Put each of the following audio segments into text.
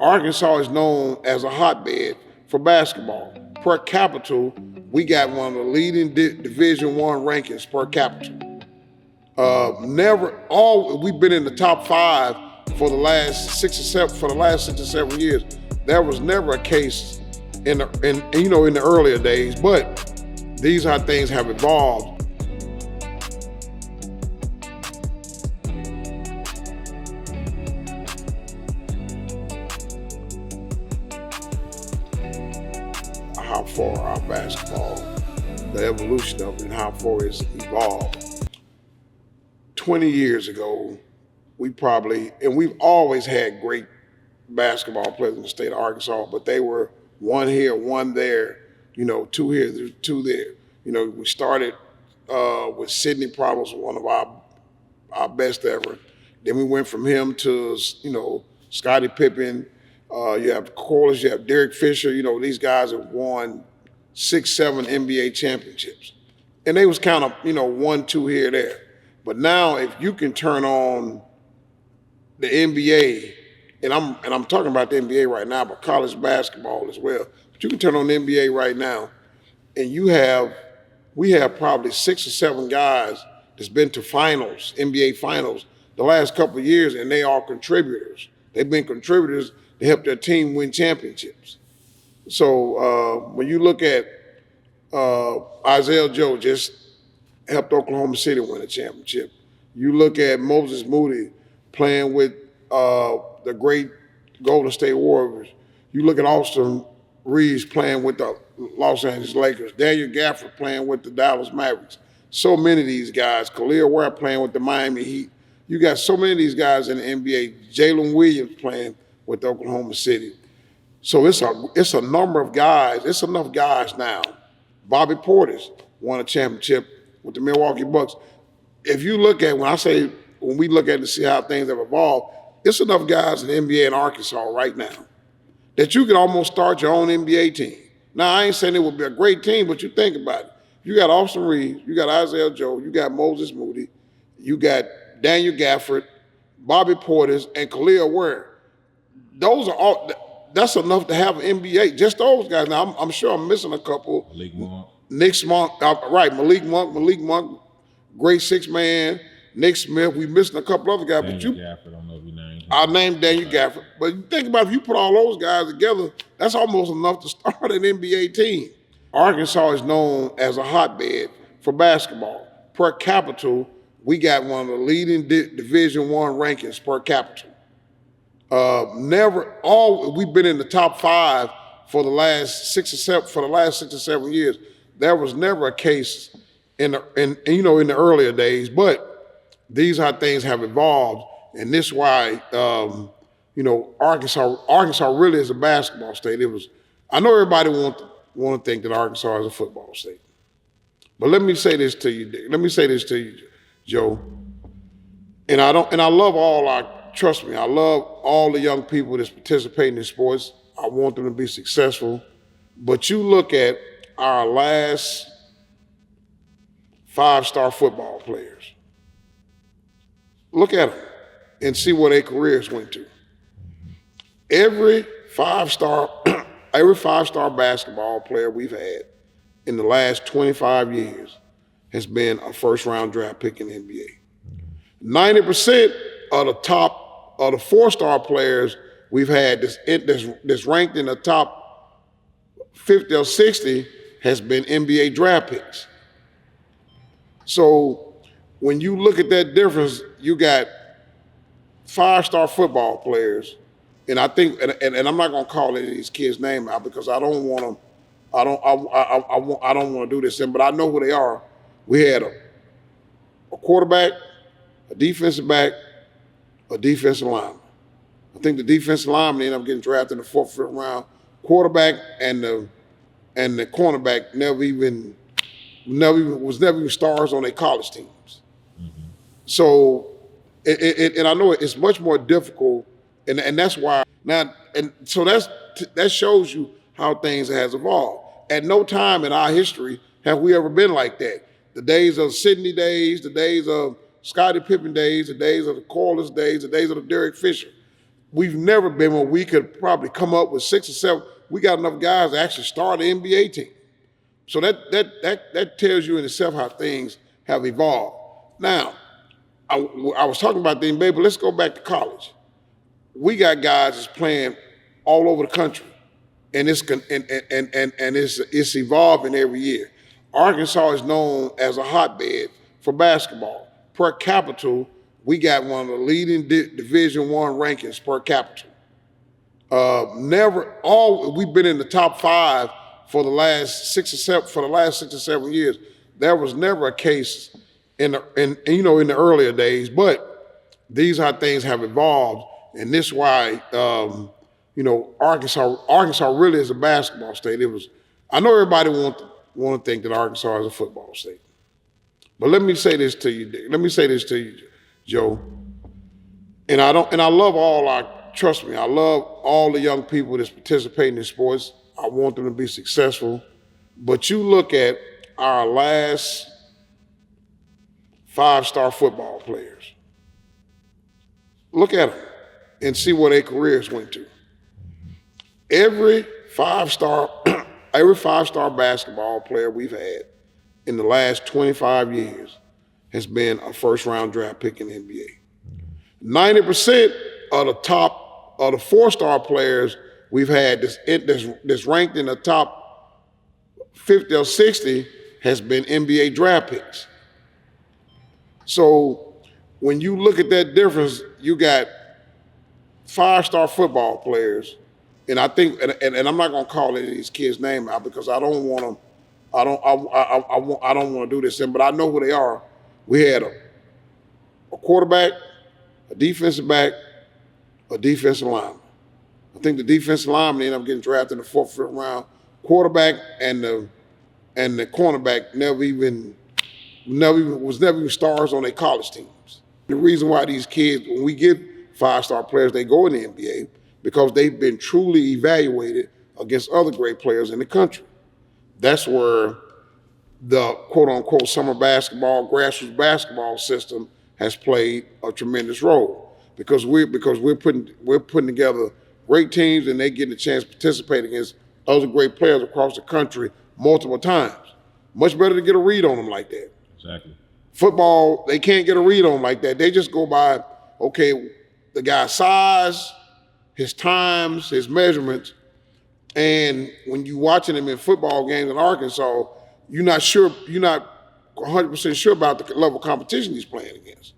Arkansas is known as a hotbed for basketball. Per capita, we got one of the leading Division I rankings per capita. We've been in the top 5 for the last 6 or 7 years. There was never a case in the earlier days, but these are things have evolved. How far our basketball, the evolution of it, and how far it's evolved. 20 years ago, we've always had great basketball players in the state of Arkansas, but they were one here, one there, two here, two there. We started with Sidney Problems, one of our best ever. Then we went from him to, Scottie Pippen. You have Portis, you have Derek Fisher. These guys have won 6, 7 NBA championships. And they was kind of, 1, 2 here, there. But now if you can turn on the NBA, and I'm talking about the NBA right now, but college basketball as well. But you can turn on the NBA right now, and we have probably 6 or 7 guys that's been to finals, NBA finals, the last couple of years, and they are contributors. They've been contributors to help their team win championships. So when you look at Isaiah Joe just helped Oklahoma City win a championship. You look at Moses Moody playing with the great Golden State Warriors. You look at Austin Reaves playing with the Los Angeles Lakers. Daniel Gafford playing with the Dallas Mavericks. So many of these guys. Khalil Ware playing with the Miami Heat. You got so many of these guys in the NBA. Jalen Williams playing with Oklahoma City. So it's a number of guys. It's enough guys now. Bobby Portis won a championship with the Milwaukee Bucks. If you look at, when we look at it to see how things have evolved, it's enough guys in the NBA in Arkansas right now that you could almost start your own NBA team. Now, I ain't saying it would be a great team, but you think about it. You got Austin Reaves, you got Isaiah Joe, you got Moses Moody, you got Daniel Gafford, Bobby Portis, and Khalil Ware. Those are all. That's enough to have an NBA. Just those guys. Now, I'm sure I'm missing a couple. Malik Monk. Right, Malik Monk, great 6-man. Nick Smith, we missing a couple other guys. Daniel Gafford, I don't know if you named him. I named Daniel Gafford. But you think about it, if you put all those guys together, that's almost enough to start an NBA team. Arkansas is known as a hotbed for basketball. Per capita, we got one of the leading Division I rankings per capita. We've been in the top 5 for the last 6 or 7 years. There was never a case in the earlier days, but these are things have evolved, and this is why Arkansas really is a basketball state. I know everybody want to think that Arkansas is a football state, but let me say this to you, Joe. And I love trust me, I love all the young people that's participating in sports. I want them to be successful. But you look at our last 5-star football players. Look at them and see where their careers went to. Every 5-star basketball player we've had in the last 25 years has been a first-round draft pick in the NBA. 90% of the 4-star players we've had that's ranked in the top 50 or 60 has been NBA draft picks. So when you look at that difference, you got 5-star football players, and I think, and I'm not gonna call any of these kids' name out because I don't want to do this, but I know who they are. We had a quarterback, a defensive back, a defensive lineman. I think the defensive lineman ended up getting drafted in the 4th, 5th round. Quarterback and the cornerback never even stars on their college teams. Mm-hmm. So, and I know it's much more difficult, and that's why now. And so that shows you how things has evolved. At no time in our history have we ever been like that. The days of Sidney days, the days of Scottie Pippen days, the days of the Corliss days, the days of the Derek Fisher. we've never been where we could probably come up with 6 or 7. We got enough guys to actually start an NBA team. So that tells you in itself how things have evolved. Now, I was talking about the NBA, but let's go back to college. We got guys that's playing all over the country, and it's evolving every year. Arkansas is known as a hotbed for basketball. Per capita, we got one of the leading Division I rankings per capita. We've been in the top 5 for the last 6 or 7 years. There was never a case in the earlier days, but these are how things have evolved, and this is why Arkansas really is a basketball state. I know everybody want to think that Arkansas is a football state, but let me say this to you, Joe. And I love trust me, I love all the young people that's participating in sports. I want them to be successful. But you look at our last 5-star football players. Look at them and see where their careers went to. Every 5-star basketball player we've had in the last 25 years has been a first-round draft pick in the NBA. 90% of the 4-star players we've had that's ranked in the top 50 or 60 has been NBA draft picks. So when you look at that difference, you got 5-star football players, and I think, and I'm not gonna call any of these kids' name out because I don't want to do this, but I know who they are. We had a quarterback, a defensive back, a defensive lineman. I think the defensive lineman ended up getting drafted in the 4th, 5th round. Quarterback and the cornerback never even stars on their college teams. The reason why these kids, when we get 5-star players, they go in the NBA because they've been truly evaluated against other great players in the country. That's where the quote-unquote summer basketball, grassroots basketball system has played a tremendous role because we're putting together great teams and they getting a chance to participate against other great players across the country multiple times. Much better to get a read on them like that. Exactly. Football, they can't get a read on them like that. They just go by, okay, the guy's size, his times, his measurements, and when you're watching him in football games in Arkansas, you're not 100% sure about the level of competition he's playing against.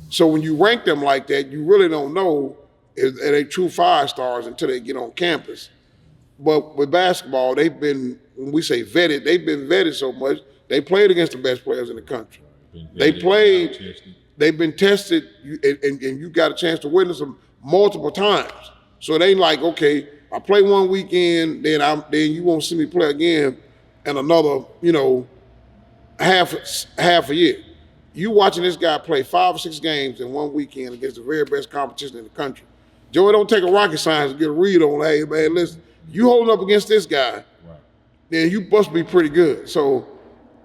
So when you rank them like that, you really don't know if they true 5-stars until they get on campus. But with basketball, they've been, when we say vetted, they've been vetted so much, they played against the best players in the country. They've been tested, and you got a chance to witness them multiple times. So it ain't like, okay, I play one weekend, then you won't see me play again in another, half a year. You watching this guy play 5 or 6 games in one weekend against the very best competition in the country. Joe, it don't take a rocket science to get a read on, hey, man, listen, you holding up against this guy, right, then you must be pretty good. So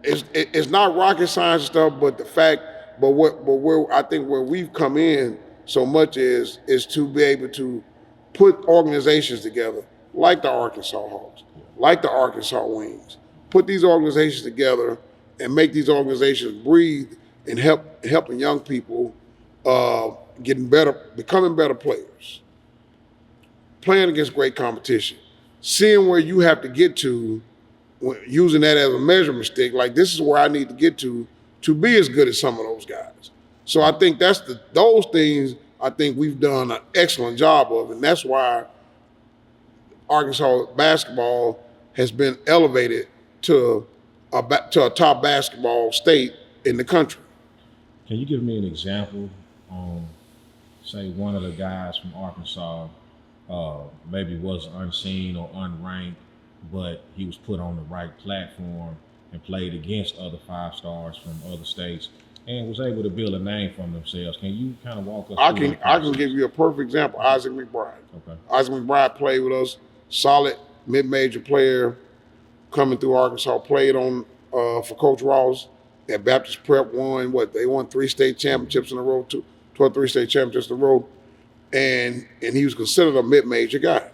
it's not rocket science stuff, but the fact, where I think where we've come in so much is to be able to put organizations together like the Arkansas Hawks, like the Arkansas Wings, put these organizations together and make these organizations breathe and helping young people getting better, becoming better players, playing against great competition, seeing where you have to get to, using that as a measurement stick, like this is where I need to get to be as good as some of those guys. So I think those things I think we've done an excellent job of, and that's why Arkansas basketball has been elevated to a top basketball state in the country. Can you give me an example on, say, one of the guys from Arkansas maybe was unseen or unranked, but he was put on the right platform and played against other 5-stars from other states and was able to build a name for themselves? Can you kind of walk us through that? I can give you a perfect example. Isaac McBride. Okay. Isaac McBride played with us, solid mid-major player coming through Arkansas, played on for Coach Ross at Baptist Prep, they won 3 state championships in a row, 3 state championships in a row. and he was considered a mid-major guy.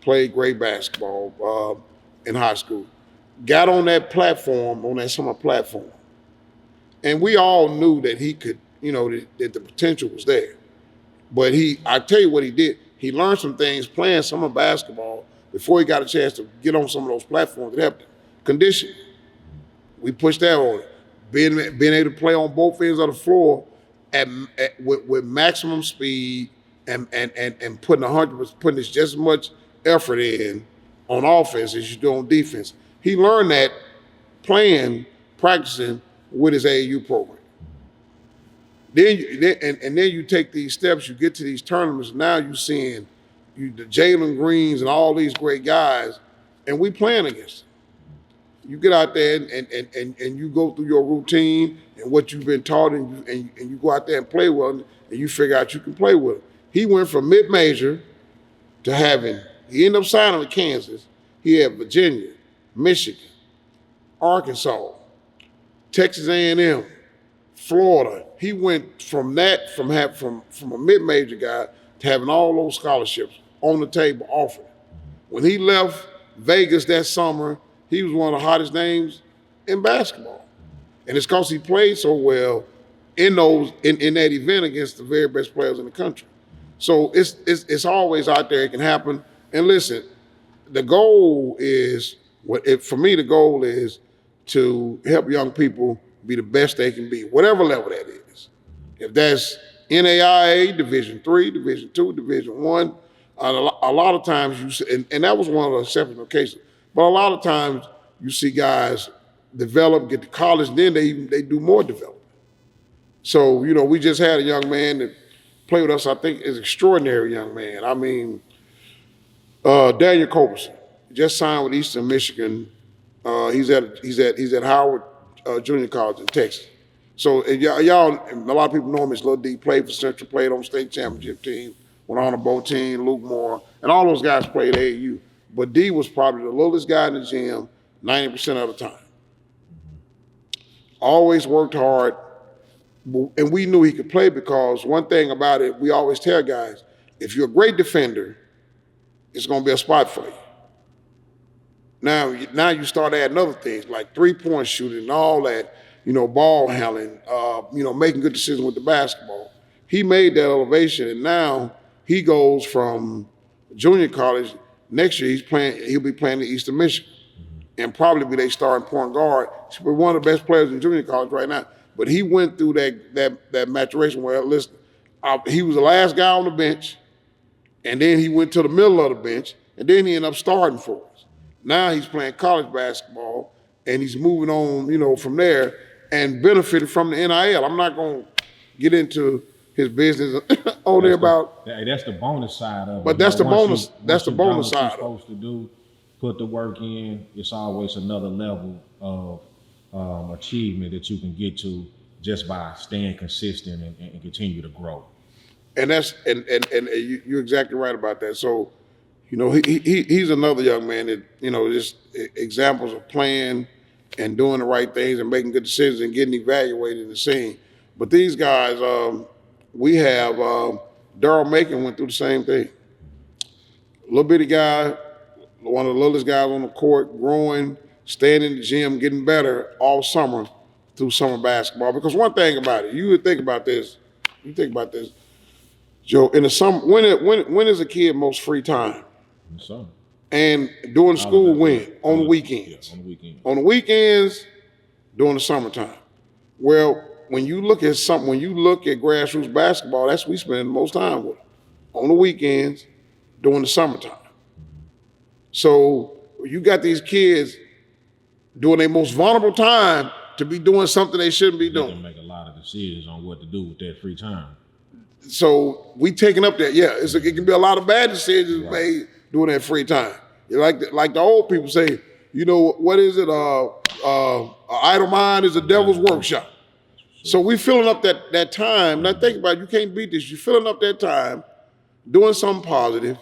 Played great basketball in high school. Got on that platform, on that summer platform, and we all knew that he could, that the potential was there. But I tell you what he did. He learned some things playing summer basketball before he got a chance to get on some of those platforms that helped him. Conditioning. We pushed that on him. Being able to play on both ends of the floor with maximum speed and putting 100%, putting just as much effort in on offense as you do on defense. He learned that playing, practicing with his AAU program. Then you take these steps, you get to these tournaments, now you're seeing the Jalen Greens and all these great guys, and we playing against them. You get out there and you go through your routine and what you've been taught, and you go out there and play well, and you figure out you can play with them. He went from mid-major to he ended up signing with Kansas. He had Virginia, Michigan, Arkansas, Texas A&M, Florida. He went from a mid-major guy to having all those scholarships on the table offered. When he left Vegas that summer, he was one of the hottest names in basketball. And it's because he played so well in that event against the very best players in the country. So it's always out there. It can happen. And listen, the goal is, for me, the goal is to help young people be the best they can be, whatever level that is. If that's NAIA, Division III, Division II, Division I, a lot of times you see, and that was one of the exceptional cases, but a lot of times you see guys develop, get to college, and then they do more development. So, we just had a young man that played with us, I think is an extraordinary young man. I mean, Daniel Culberson, just signed with Eastern Michigan. He's at Howard Junior College in Texas. So y'all, a lot of people know him as Lil D. Played for Central, played on state championship team, went on a boat team, Luke Moore, and all those guys played AAU. But D was probably the littlest guy in the gym 90% of the time. Always worked hard, and we knew he could play because one thing about it, we always tell guys, if you're a great defender, it's going to be a spot for you. Now you start adding other things like three-point shooting and all that, ball handling, making good decisions with the basketball. He made that elevation, and now he goes from junior college. Next year he'll be playing at Eastern Michigan and probably be their starting point guard. He's one of the best players in junior college right now. But he went through that maturation where, listen, he was the last guy on the bench, and then he went to the middle of the bench, and then he ended up starting for us. Now he's playing college basketball, and he's moving on, from there, and benefited from the NIL. I'm not going to get into his business on there about. That's the bonus side of it. But that's the bonus. That's the bonus side. What you're supposed to do, put the work in. It's always another level of achievement that you can get to just by staying consistent and continue to grow. And you're exactly right about that. So, he's another young man that, just examples of playing and doing the right things and making good decisions and getting evaluated and seen. But these guys, we have Darryl Macon went through the same thing. Little bitty guy, one of the littlest guys on the court, growing, staying in the gym, getting better all summer through summer basketball. Because one thing about it, you think about this, Joe, in the summer, when is a kid most free time? In the summer. And during school, when? On the weekends. Yeah, on the weekends. On the weekends, during the summertime. Well, when you look at grassroots basketball, that's what we spend the most time with. On the weekends, during the summertime. So you got these kids during their most vulnerable time to be doing something they shouldn't be doing. They can make a lot of decisions on what to do with their free time. So we taking up that, it can be a lot of bad decisions made during that free time. Like the old people say, what is it? Idle mind is a devil's workshop. So we filling up that time. Now think about it, you can't beat this. You're filling up that time, doing something positive,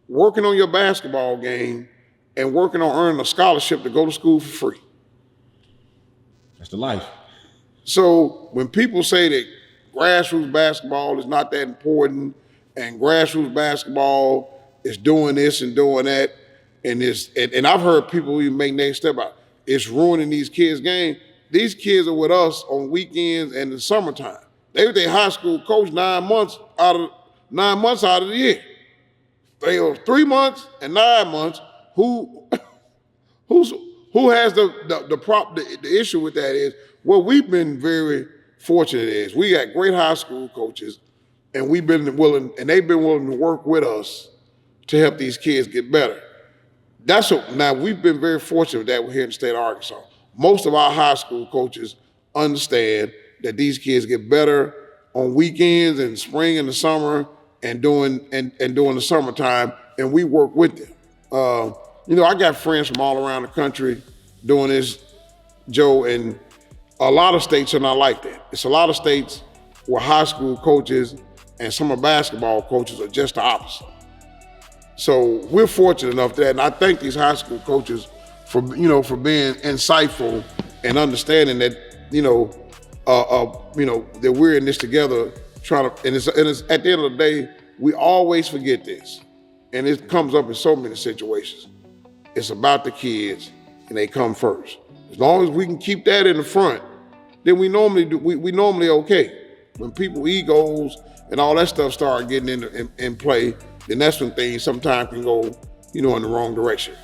working on your basketball game, and working on earning a scholarship to go to school for free. That's the life. So when people say that grassroots basketball is not that important and grassroots basketball is doing this and doing that, and I've heard people even make next step out. It's ruining these kids' game. These kids are with us on weekends and in the summertime. They with their high school coach 9 months out of the year. They are 3 months and 9 months. Who has the issue with that is, well, we've been very fortunate is we got great high school coaches, and they've been willing to work with us to help these kids get better. Now we've been very fortunate that we're here in the state of Arkansas. Most of our high school coaches understand that these kids get better on weekends and spring and the summer and during the summertime, and we work with them. I got friends from all around the country doing this, Joe, and a lot of states are not like that. It's a lot of states where high school coaches and summer basketball coaches are just the opposite. So we're fortunate enough that, and I thank these high school coaches for being insightful and understanding that that we're in this together. And it's at the end of the day, we always forget this, and it comes up in so many situations. It's about the kids, and they come first. As long as we can keep that in the front, then we normally okay. When people egos and all that stuff start getting in play, then that's when things sometimes can go, in the wrong direction.